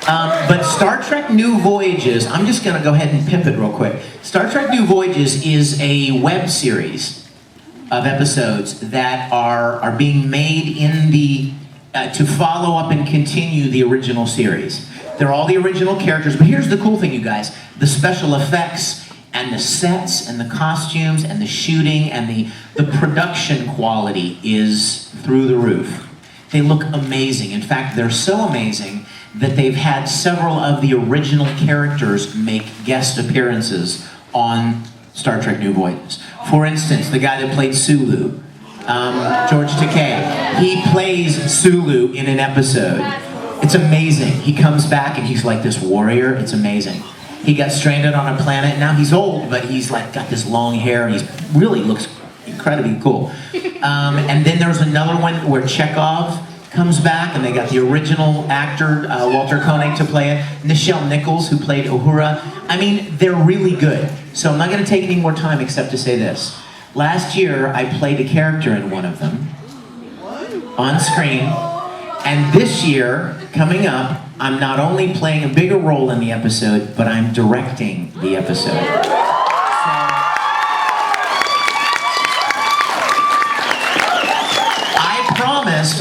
But Star Trek New Voyages, I'm just going to go ahead and pimp it real quick. Star Trek New Voyages is a web series of episodes that are being made in the to follow up and continue the original series. They're all the original characters, but here's the cool thing, you guys. The special effects and the sets and the costumes and the shooting and the production quality is through the roof. They look amazing. In fact, they're so amazing that they've had several of the original characters make guest appearances on Star Trek New Voyages. For instance, the guy that played Sulu, George Takei, he plays Sulu in an episode. It's amazing. He comes back and he's like this warrior. It's amazing. He got stranded on a planet. Now he's old, but he's like got this long hair and he really looks incredibly cool. And then there's another one where Chekhov comes back and they got the original actor, Walter Koenig, to play it. Nichelle Nichols, who played Uhura. I mean, they're really good. So I'm not going to take any more time except to say this. Last year, I played a character in one of them on screen. And this year, coming up, I'm not only playing a bigger role in the episode, but I'm directing the episode.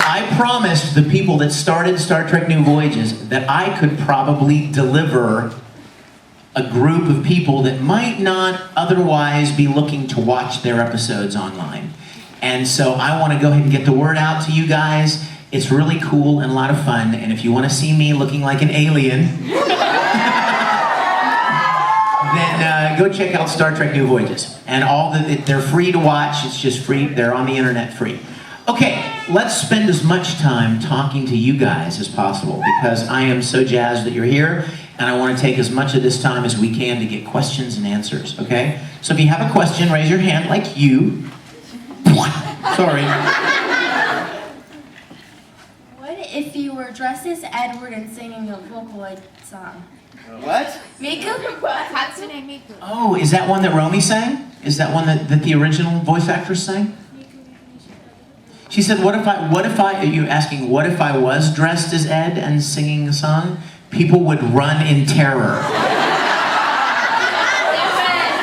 I promised the people that started Star Trek New Voyages that I could probably deliver a group of people that might not otherwise be looking to watch their episodes online. And so I want to go ahead and get the word out to you guys. It's really cool and a lot of fun, and if you want to see me looking like an alien, then go check out Star Trek New Voyages. And they're free to watch, it's just free, they're on the internet free. Okay, let's spend as much time talking to you guys as possible, because I am so jazzed that you're here, and I want to take as much of this time as we can to get questions and answers, okay? So if you have a question, raise your hand like you. Sorry. If you were dressed as Edward and singing a Vocaloid song. What? Miku? Hatsune Miku. Oh, is that one that Romy sang? Is that one that the original voice actress sang? She said, what if I, are you asking, what if I was dressed as Ed and singing a song? People would run in terror.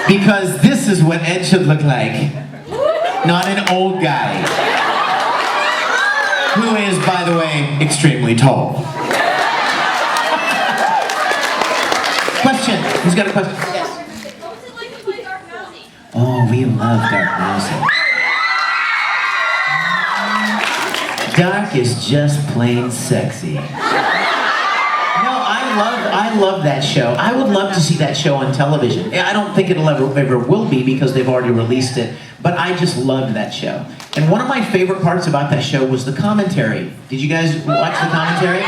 Because this is what Ed should look like. Not an old guy. Who is, by the way, extremely tall. Question. Who's got a question? Yes. What was it like to play Dark Mousy? Oh, we love Dark Mousy. Dark is just plain sexy. No, I love that show. I would love to see that show on television. I don't think it'll ever will be because they've already released it, but I just loved that show. And one of my favorite parts about that show was the commentary. Did you guys watch the commentary?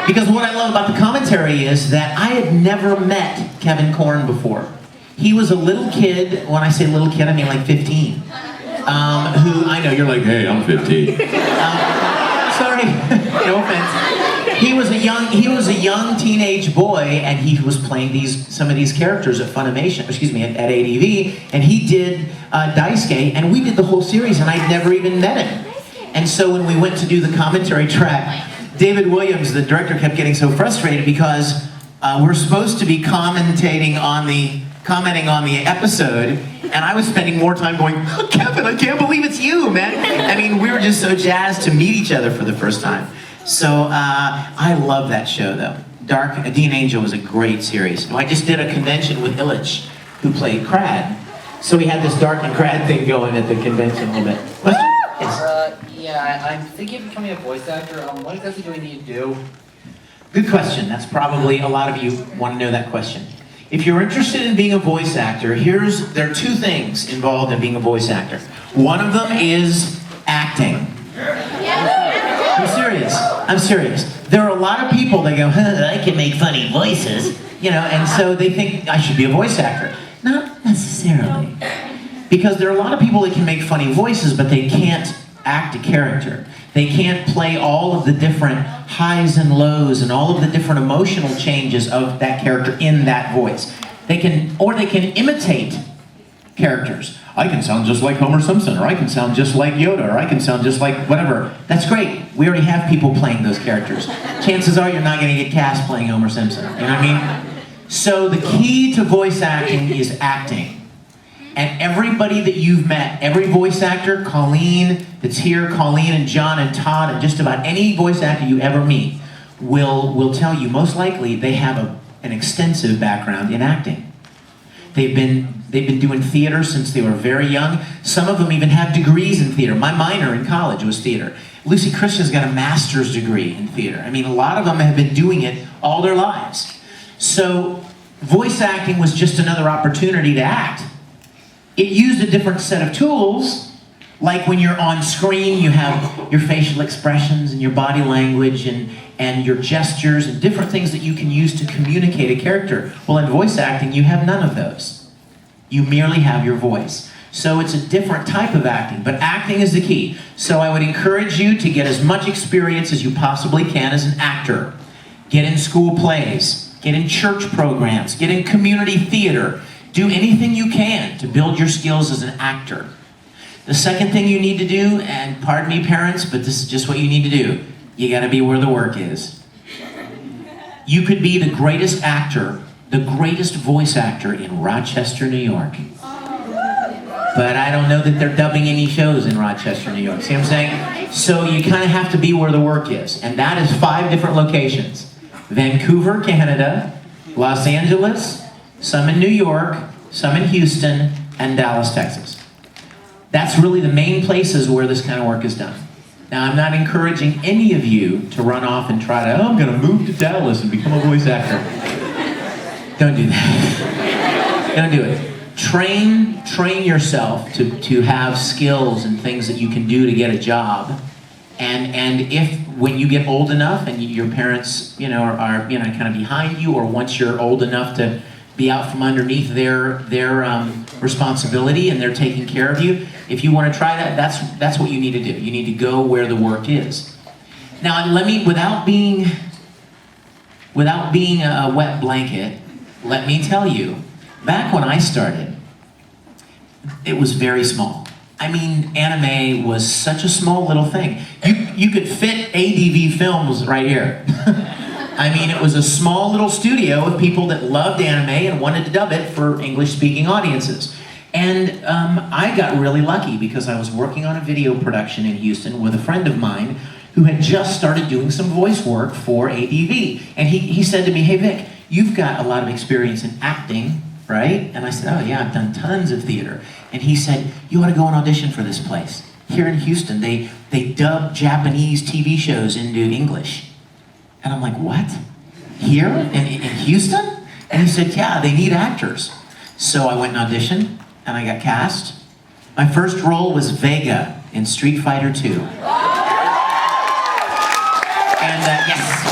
Because what I love about the commentary is that I had never met Kevin Korn before. He was a little kid, when I say little kid, I mean like 15. Who, I know, you're like, hey, I'm 15. Sorry, no offense. He was a young teenage boy, and he was playing some of these characters at Funimation, excuse me, at ADV, and he did Daisuke, and we did the whole series, and I'd never even met him. And so when we went to do the commentary track, David Williams, the director, kept getting so frustrated because we're supposed to be commenting on the episode, and I was spending more time going, oh, Kevin, I can't believe it's you, man. I mean, we were just so jazzed to meet each other for the first time. So I love that show, though. Dark Dean Angel was a great series. I just did a convention with Illich, who played Crad. So we had this Dark and Crad thing going at the convention a little bit. Yes? Yeah, I'm thinking of becoming a voice actor. What exactly do we need to do? Good question. That's probably, a lot of you want to know that question. If you're interested in being a voice actor, there are two things involved in being a voice actor. One of them is acting. I'm serious. There are a lot of people that go, I can make funny voices, and so they think I should be a voice actor. Not necessarily. Because there are a lot of people that can make funny voices, but they can't act a character. They can't play all of the different highs and lows and all of the different emotional changes of that character in that voice. They can imitate characters. I can sound just like Homer Simpson, or I can sound just like Yoda, or I can sound just like whatever. That's great. We already have people playing those characters. Chances are you're not going to get cast playing Homer Simpson. You know what I mean? So the key to voice acting is acting. And everybody that you've met, every voice actor, Colleen that's here, Colleen and John and Todd, and just about any voice actor you ever meet will tell you most likely they have an extensive background in acting. They've been doing theater since they were very young. Some of them even have degrees in theater. My minor in college was theater. Lucy Christian's got a master's degree in theater. I mean, a lot of them have been doing it all their lives. So voice acting was just another opportunity to act. It used a different set of tools, like when you're on screen, you have your facial expressions and your body language and your gestures and different things that you can use to communicate a character. Well, in voice acting, you have none of those. You merely have your voice. So it's a different type of acting, but acting is the key. So I would encourage you to get as much experience as you possibly can as an actor. Get in school plays, get in church programs, get in community theater. Do anything you can to build your skills as an actor. The second thing you need to do, and pardon me parents, but this is just what you need to do, you gotta be where the work is. You could be the greatest actor, the greatest voice actor in Rochester, New York. But I don't know that they're dubbing any shows in Rochester, New York. See what I'm saying? So you kind of have to be where the work is. And that is 5 different locations. Vancouver, Canada, Los Angeles, some in New York, some in Houston, and Dallas, Texas. That's really the main places where this kind of work is done. Now, I'm not encouraging any of you to run off and try to, I'm gonna move to Dallas and become a voice actor. Don't do that. Don't do it. Train yourself to have skills and things that you can do to get a job. And if, when you get old enough and your parents, are kind of behind you, or once you're old enough to be out from underneath their responsibility and they're taking care of you, if you want to try that, that's what you need to do. You need to go where the work is. Now, without being a wet blanket, let me tell you, back when I started, it was very small. I mean, anime was such a small little thing. You could fit ADV films right here. I mean, it was a small little studio of people that loved anime and wanted to dub it for English-speaking audiences. And I got really lucky because I was working on a video production in Houston with a friend of mine who had just started doing some voice work for ADV. And he said to me, hey Vic, you've got a lot of experience in acting, right? And I said, oh yeah, I've done tons of theater. And he said, you ought to go and audition for this place. Here in Houston, they dub Japanese TV shows into English. And I'm like, what? Here? In Houston? And he said, yeah, they need actors. So I went and auditioned, and I got cast. My first role was Vega in Street Fighter 2. And yes,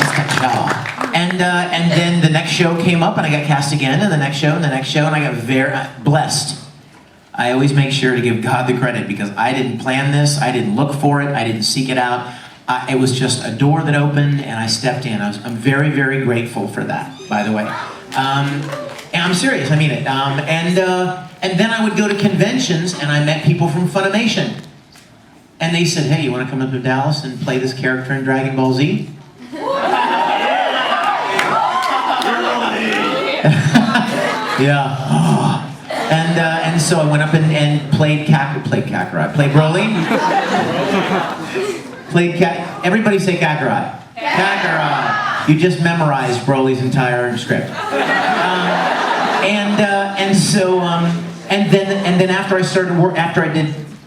jaw. And then the next show came up, and I got cast again, and the next show, and I got very blessed. I always make sure to give God the credit, because I didn't plan this, I didn't look for it, I didn't seek it out. It was just a door that opened, and I stepped in. I'm very, very grateful for that, by the way. And I'm serious, I mean it. And then I would go to conventions, and I met people from Funimation. And they said, hey, you want to come up to Dallas and play this character in Dragon Ball Z? Yeah. Oh. And so I went up and played Kakarot. Played Broly. Everybody say Kakarot. Kakarot. You just memorized Broly's entire script. And then after I started work, after I did